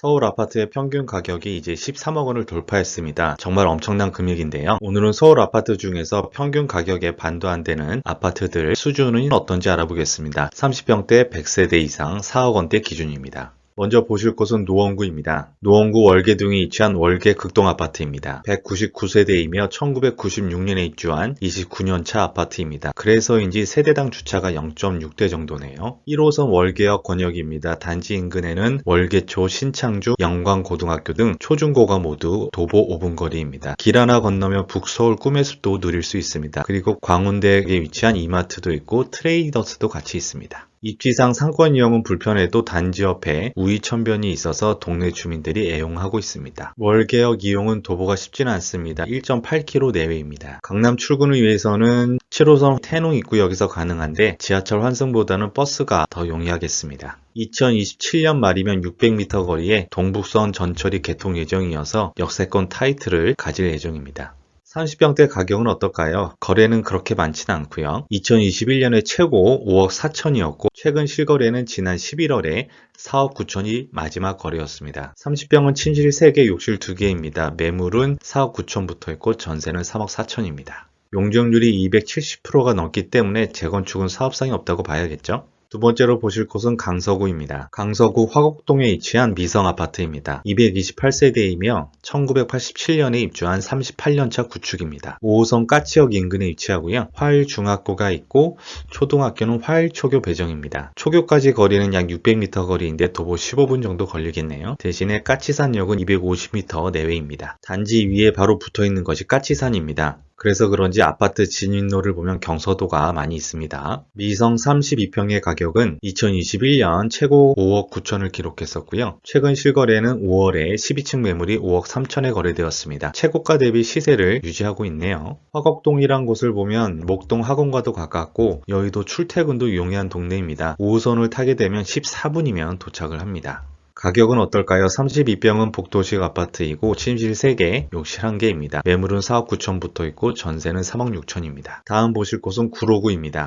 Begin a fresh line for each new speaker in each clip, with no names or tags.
서울 아파트의 평균 가격이 이제 13억 원을 돌파했습니다. 정말 엄청난 금액인데요. 오늘은 서울 아파트 중에서 평균 가격에 반도 안 되는 아파트들 수준은 어떤지 알아보겠습니다. 30평대 100세대 이상 4억 원대 기준입니다. 먼저 보실 곳은 노원구입니다. 노원구 월계동에 위치한 월계 극동 아파트입니다. 199세대이며 1996년에 입주한 29년차 아파트입니다. 그래서인지 세대당 주차가 0.6대 정도네요. 1호선 월계역 권역입니다. 단지 인근에는 월계초, 신창주, 영광고등학교 등 초중고가 모두 도보 5분 거리입니다. 길 하나 건너면 북서울 꿈의 숲도 누릴 수 있습니다. 그리고 광운대에 위치한 이마트도 있고 트레이더스도 같이 있습니다. 입지상 상권 이용은 불편해도 단지 옆에 우이천변이 있어서 동네 주민들이 애용하고 있습니다. 월계역 이용은 도보가 쉽지는 않습니다. 1.8km 내외입니다. 강남 출근을 위해서는 7호선 태농 입구역에서 가능한데 지하철 환승보다는 버스가 더 용이하겠습니다. 2027년 말이면 600m 거리에 동북선 전철이 개통 예정이어서 역세권 타이틀을 가질 예정입니다. 30평대 가격은 어떨까요? 거래는 그렇게 많지는 않고요. 2021년에 최고 5억 4천이었고 최근 실거래는 지난 11월에 4억 9천이 마지막 거래였습니다. 30평은 침실 3개, 욕실 2개입니다. 매물은 4억 9천부터 있고 전세는 3억 4천입니다. 용적률이 270%가 넘기 때문에 재건축은 사업성이 없다고 봐야겠죠? 두 번째로 보실 곳은 강서구입니다. 강서구 화곡동에 위치한 미성아파트입니다. 228세대이며 1987년에 입주한 38년차 구축입니다. 5호선 까치역 인근에 위치하고요. 화일중학교가 있고 초등학교는 화일초교 배정입니다. 초교까지 거리는 약 600m 거리인데 도보 15분 정도 걸리겠네요. 대신에 까치산역은 250m 내외입니다. 단지 위에 바로 붙어있는 것이 까치산입니다. 그래서 그런지 아파트 진입로를 보면 경서도가 많이 있습니다. 미성 32평의 가격은 2021년 최고 5억 9천을 기록했었고요. 최근 실거래는 5월에 12층 매물이 5억 3천에 거래되었습니다. 최고가 대비 시세를 유지하고 있네요. 화곡동이란 곳을 보면 목동 학원과도 가깝고 여의도 출퇴근도 용이한 동네입니다. 5호선을 타게 되면 14분이면 도착을 합니다. 가격은 어떨까요? 32평은 복도식 아파트이고 침실 3개, 욕실 1개입니다. 매물은 4억 9천부터 있고 전세는 3억 6천입니다. 다음 보실 곳은 구로구입니다.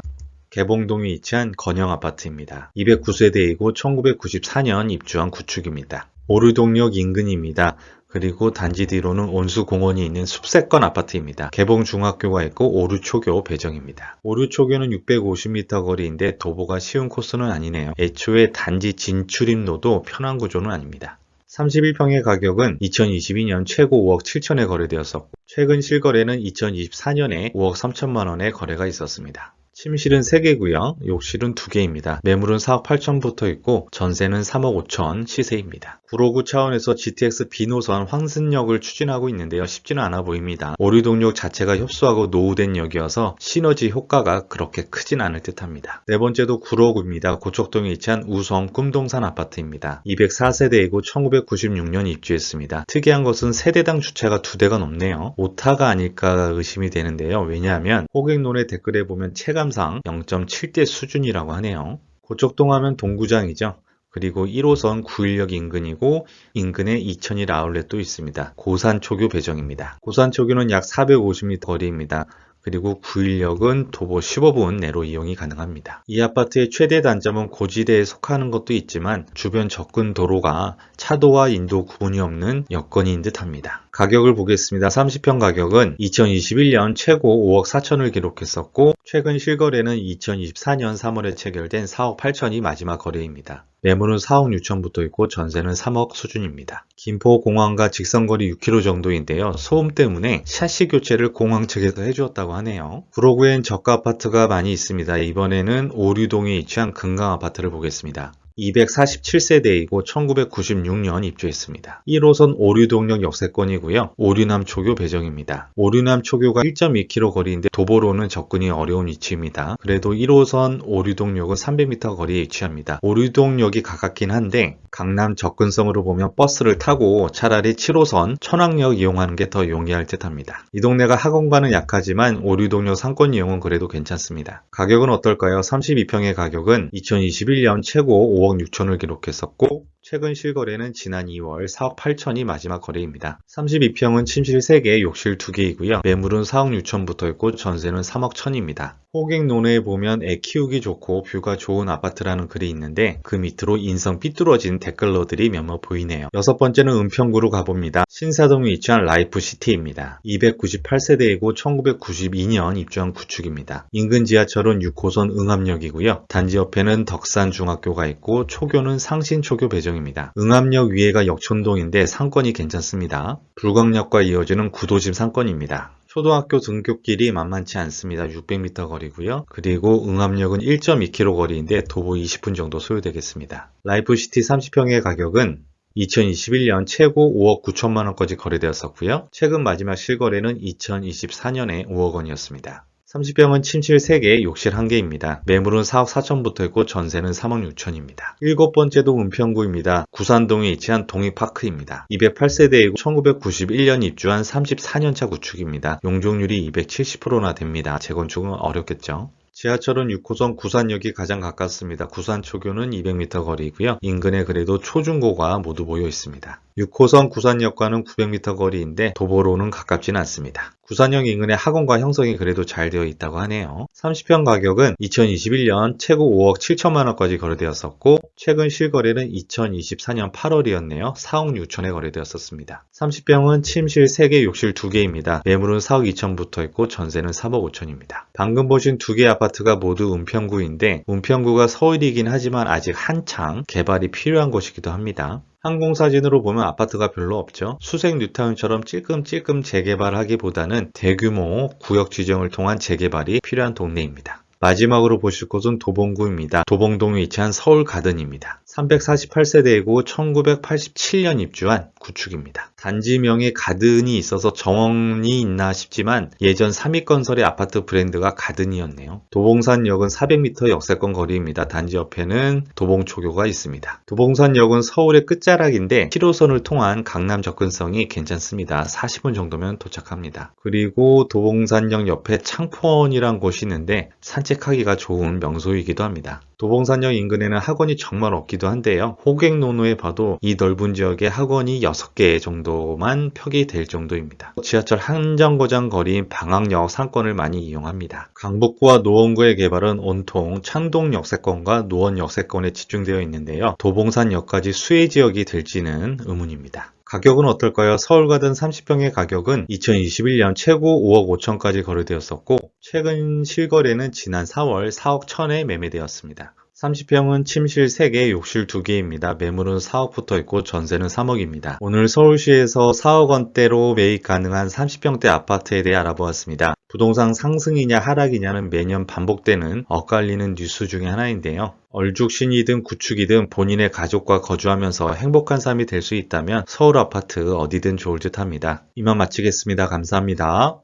개봉동에 위치한 건영 아파트입니다. 209세대이고 1994년 입주한 구축입니다. 오류동역 인근입니다. 그리고 단지 뒤로는 온수공원이 있는 숲세권 아파트입니다. 개봉중학교가 있고 오류초교 배정입니다. 오류초교는 650m 거리인데 도보가 쉬운 코스는 아니네요. 애초에 단지 진출입로도 편한 구조는 아닙니다. 31평의 가격은 2022년 최고 5억 7천에 거래되었었고 최근 실거래는 2024년에 5억 3천만 원에 거래가 있었습니다. 침실은 3개고요. 욕실은 2개입니다. 매물은 4억 8천부터 있고 전세는 3억 5천 시세입니다. 구로구 차원에서 GTX B노선 황승역을 추진하고 있는데요. 쉽지는 않아 보입니다. 오류동역 자체가 협소하고 노후된 역이어서 시너지 효과가 그렇게 크진 않을 듯합니다. 네 번째도 구로구입니다. 고척동에 위치한 우성 꿈동산 아파트입니다. 204세대이고 1996년 입주했습니다. 특이한 것은 세대당 주차가 2대가 넘네요. 오타가 아닐까 의심이 되는데요. 왜냐하면 호객론의 댓글에 보면 체감상 0.7대 수준이라고 하네요. 고척동 하면 동구장이죠. 그리고 1호선 9일역 인근이고 인근에 2001 아울렛도 있습니다. 고산초교 배정입니다. 고산초교는 약 450m 거리입니다. 그리고 9일역은 도보 15분 내로 이용이 가능합니다. 이 아파트의 최대 단점은 고지대에 속하는 것도 있지만 주변 접근 도로가 차도와 인도 구분이 없는 여건인 듯합니다. 가격을 보겠습니다. 30평 가격은 2021년 최고 5억 4천을 기록했었고 최근 실거래는 2024년 3월에 체결된 4억 8천이 마지막 거래입니다. 매물은 4억 6천부터 있고 전세는 3억 수준입니다. 김포공항과 직선거리 6km 정도인데요. 소음 때문에 샤시 교체를 공항 측에서 해주었다고 하네요. 구로구엔 저가 아파트가 많이 있습니다. 이번에는 오류동에 위치한 금강 아파트를 보겠습니다. 247세대이고 1996년 입주했습니다. 1호선 오류동역 역세권이고요. 오류남초교 배정입니다. 오류남초교가 1.2km 거리인데 도보로는 접근이 어려운 위치입니다. 그래도 1호선 오류동역은 300m 거리에 위치합니다. 오류동역이 가깝긴 한데 강남 접근성으로 보면 버스를 타고 차라리 7호선 천왕역 이용하는 게 더 용이할 듯 합니다. 이 동네가 학원과는 약하지만 오류동역 상권 이용은 그래도 괜찮습니다. 가격은 어떨까요? 32평의 가격은 2021년 최고 5억 6천을 기록했었고 최근 실거래는 지난 2월 4억 8천이 마지막 거래입니다. 32평은 침실 3개, 욕실 2개이고요. 매물은 4억 6천부터 있고 전세는 3억 1천입니다. 호객논에 보면 애 키우기 좋고 뷰가 좋은 아파트라는 글이 있는데 그 밑으로 인성 삐뚤어진 댓글러들이 몇몇 보이네요. 여섯 번째는 은평구로 가봅니다. 신사동에 위치한 라이프시티입니다. 298세대이고 1992년 입주한 구축입니다. 인근 지하철은 6호선 응암역이고요. 단지 옆에는 덕산중학교가 있고 초교는 상신초교 배정입니다. 응암역 위에가 역촌동인데 상권이 괜찮습니다. 불광역과 이어지는 구도심 상권입니다. 초등학교 등굣길이 만만치 않습니다. 600m 거리고요. 그리고 응암역은 1.2km 거리인데 도보 20분 정도 소요되겠습니다. 라이프시티 30평의 가격은 2021년 최고 5억 9천만 원까지 거래되었었고요. 최근 마지막 실거래는 2024년에 5억 원이었습니다. 30평은 침실 3개, 욕실 1개입니다. 매물은 4억 4천부터 있고 전세는 3억 6천입니다. 일곱 번째도 은평구입니다. 구산동에 위치한 동익파크입니다. 208세대이고 1991년 입주한 34년차 구축입니다. 용적률이 270%나 됩니다. 재건축은 어렵겠죠. 지하철은 6호선 구산역이 가장 가깝습니다. 구산초교는 200m 거리이고요. 인근에 그래도 초중고가 모두 모여 있습니다. 6호선 구산역과는 900m 거리인데 도보로는 가깝지는 않습니다. 구산역 인근의 학원과 형성이 그래도 잘 되어 있다고 하네요. 30평 가격은 2021년 최고 5억 7천만 원까지 거래되었었고 최근 실거래는 2024년 8월이었네요. 4억 6천에 거래되었었습니다. 30평은 침실 3개, 욕실 2개입니다. 매물은 4억 2천부터 있고 전세는 3억 5천입니다. 방금 보신 2개 아파트가 모두 은평구인데 은평구가 서울이긴 하지만 아직 한창 개발이 필요한 곳이기도 합니다. 항공사진으로 보면 아파트가 별로 없죠. 수색 뉴타운처럼 찔끔찔끔 재개발하기보다는 대규모 구역 지정을 통한 재개발이 필요한 동네입니다. 마지막으로 보실 곳은 도봉구입니다. 도봉동에 위치한 서울가든입니다. 348세대이고 1987년 입주한 구축입니다. 단지명에 가든이 있어서 정이 있나 싶지만 예전 3위건설의 아파트 브랜드가 가든이었네요. 도봉산역은 400m 역세권 거리입니다. 단지 옆에는 도봉초교가 있습니다. 도봉산역은 서울의 끝자락인데 7호선을 통한 강남 접근성이 괜찮습니다. 40분 정도면 도착합니다. 그리고 도봉산역 옆에 창포원이란 곳이 있는데 산책하기가 좋은 명소이기도 합니다. 도봉산역 인근에는 학원이 정말 없기도 한데요. 호객노노에 봐도 이 넓은 지역에 학원이 6개 정도만 펴기 될 정도입니다. 지하철 한정거장 거리인 방학역 상권을 많이 이용합니다. 강북구와 노원구의 개발은 온통 창동 역세권과 노원 역세권에 집중되어 있는데요. 도봉산역까지 수혜 지역이 될지는 의문입니다. 가격은 어떨까요? 서울가든 30평의 가격은 2021년 최고 5억 5천까지 거래되었었고 최근 실거래는 지난 4월 4억 1천에 매매되었습니다. 30평은 침실 3개, 욕실 2개입니다. 매물은 4억부터 있고 전세는 3억입니다. 오늘 서울시에서 4억 원대로 매입 가능한 30평대 아파트에 대해 알아보았습니다. 부동산 상승이냐 하락이냐는 매년 반복되는 엇갈리는 뉴스 중에 하나인데요. 얼죽신이든 구축이든 본인의 가족과 거주하면서 행복한 삶이 될 수 있다면 서울 아파트 어디든 좋을 듯 합니다. 이만 마치겠습니다. 감사합니다.